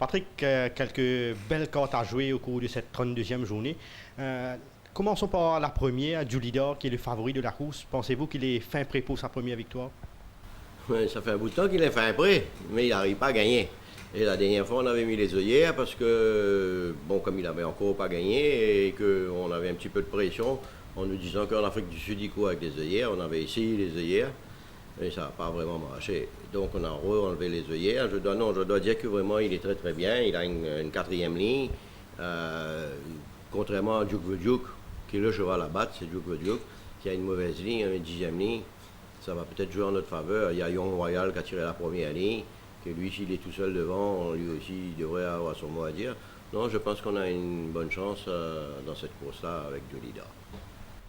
Patrick, quelques belles cartes à jouer au cours de cette 32e journée. Commençons par la première, Julidor, qui est le favori de la course. Pensez-vous qu'il est fin prêt pour sa première victoire? Ouais, ça fait un bout de temps qu'il est fait un prêt, mais il n'arrive pas à gagner. Et la dernière fois, on avait mis les œillères parce que, bon, comme il n'avait encore pas gagné et qu'on avait un petit peu de pression en nous disant qu'en Afrique du Sud, il court avec des œillères, on avait essayé les œillères et ça n'a pas vraiment marché. Donc, on a enlevé les œillères. Je dois dire que vraiment, il est très très bien. Il a une quatrième ligne. Contrairement à Duke the Duke, qui est le cheval à battre, c'est Duke the Duke, qui a une mauvaise ligne, une dixième ligne. Ça va peut-être jouer en notre faveur. Il y a Young Royal qui a tiré la première ligne, que lui, s'il est tout seul devant, lui aussi, il devrait avoir son mot à dire. Non, je pense qu'on a une bonne chance dans cette course-là avec Jolida.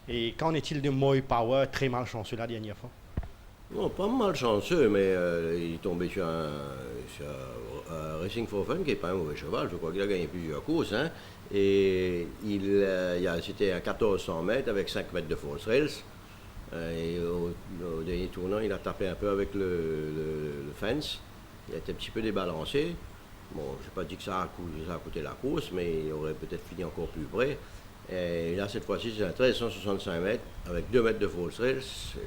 Et qu'en est-il de Moy Power, très malchanceux la dernière fois? Non, pas malchanceux, mais il est tombé sur Racing for Fun, qui n'est pas un mauvais cheval. Je crois qu'il a gagné plusieurs courses. Hein. Et c'était à 1400 mètres avec 5 mètres de force rails. Et au dernier tournant, il a tapé un peu avec le fence. Il a été un petit peu débalancé. Bon, je n'ai pas dit que ça a coûté la course, mais il aurait peut-être fini encore plus près. Et là, cette fois-ci, c'est un 1365 mètres avec 2 mètres de false rail.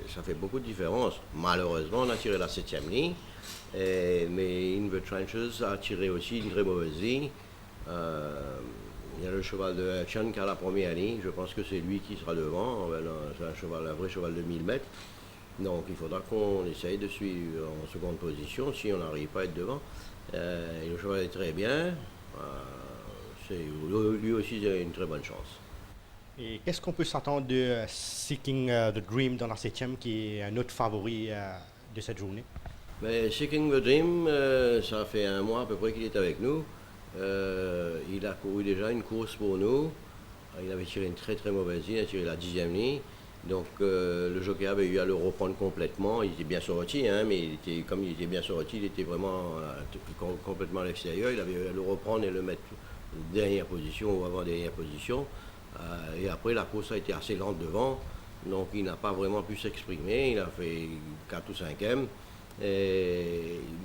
Ça fait beaucoup de différence. Malheureusement, on a tiré la 7e ligne. Mais In the Trenches a tiré aussi une très mauvaise ligne. Il y a le cheval de Chan qui a la première ligne. Je pense que c'est lui qui sera devant. C'est un vrai cheval de 1000 mètres. Donc il faudra qu'on essaye de suivre en seconde position si on n'arrive pas à être devant. Et le cheval est très bien. Lui aussi, il a une très bonne chance. Et qu'est-ce qu'on peut s'attendre de Seeking the Dream dans la 7e, qui est un autre favori de cette journée? Mais Seeking the Dream, ça fait un mois à peu près qu'il est avec nous. Il a couru déjà une course pour nous. Il avait tiré une très très mauvaise ligne, il a tiré la 10e ligne. Donc le jockey avait eu à le reprendre complètement. Il était bien sorti, hein, mais comme il était bien sorti, il était vraiment complètement à l'extérieur. Il avait eu à le reprendre et le mettre dernière position ou avant-dernière position. Et après, la course a été assez lente devant. Donc il n'a pas vraiment pu s'exprimer. Il a fait 4 ou 5e.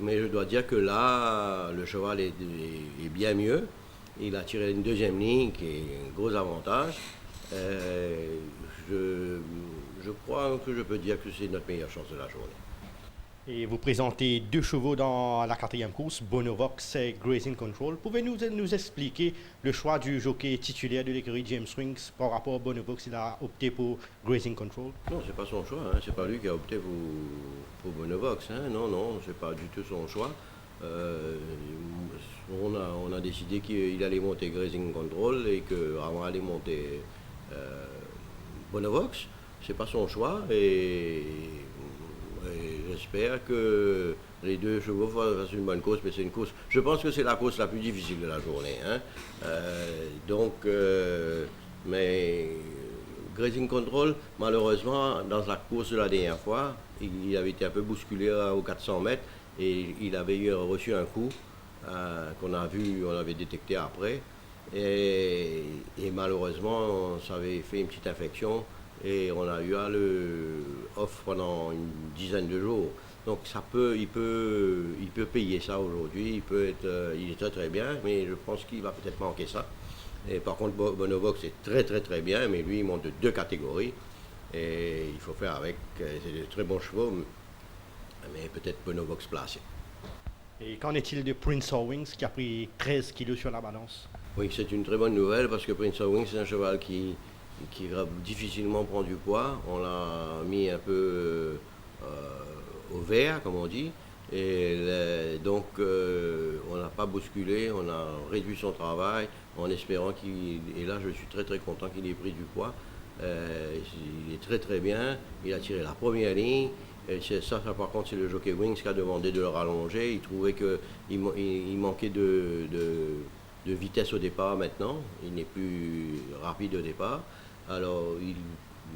Mais je dois dire que là, le cheval est bien mieux. Il a tiré une 2e ligne qui est un gros avantage. Je crois que je peux dire que c'est notre meilleure chance de la journée. Et vous présentez 2 chevaux dans la 4e course, Bonovox et Grazing Control. Pouvez-vous nous expliquer le choix du jockey titulaire de l'écurie James Swings par rapport à Bonovox? Il a opté pour Grazing Control. Non, c'est pas son choix. Hein. C'est pas lui qui a opté pour Bonovox. Hein. Non, non, c'est pas du tout son choix. On a décidé qu'il allait monter Grazing Control et qu'avant d'aller monter Bonovox, c'est pas son choix. Et j'espère que les 2 chevaux fassent une bonne course, mais c'est une course. Je pense que c'est la course la plus difficile de la journée. Hein. Mais Grazing Control, malheureusement, dans la course de la dernière fois, il avait été un peu bousculé aux 400 mètres et il avait reçu un coup qu'on a vu, on avait détecté après. Et malheureusement, ça avait fait une petite infection. Et on a eu à le off pendant une dizaine de jours. Donc il peut payer ça aujourd'hui. Il est très très bien, mais je pense qu'il va peut-être manquer ça. Et par contre, Bonovox est très très très bien, mais lui il monte de 2 catégories. Et il faut faire avec. C'est de très bons chevaux, mais peut-être Bonovox placé. Et qu'en est-il de Prince of Wings, qui a pris 13 kilos sur la balance? Oui, c'est une très bonne nouvelle parce que Prince of Wings c'est un cheval qui va difficilement prendre du poids. On l'a mis un peu au vert, comme on dit. Et donc, on n'a pas bousculé, on a réduit son travail en espérant qu'il... Et là, je suis très très content qu'il ait pris du poids. Il est très très bien. Il a tiré la première ligne. Et ça, par contre, c'est le jockey Wings qui a demandé de le rallonger. Il trouvait qu'il manquait de vitesse au départ maintenant. Il n'est plus rapide au départ. Alors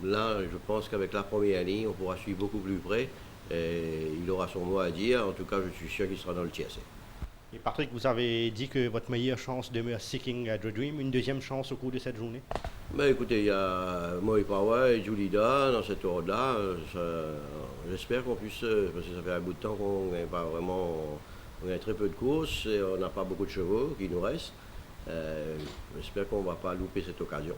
là, je pense qu'avec la première ligne, on pourra suivre beaucoup plus près. Et il aura son mot à dire. En tout cas, je suis sûr qu'il sera dans le tiercé. Et Patrick, vous avez dit que votre meilleure chance demeure Seeking the Dream. Une deuxième chance au cours de cette journée? Ben, écoutez, il y a Moy Power et Julida dans cet ordre-là. J'espère qu'on puisse, parce que ça fait un bout de temps qu'on n'est pas vraiment On a très peu de courses et on n'a pas beaucoup de chevaux qui nous restent. J'espère qu'on ne va pas louper cette occasion.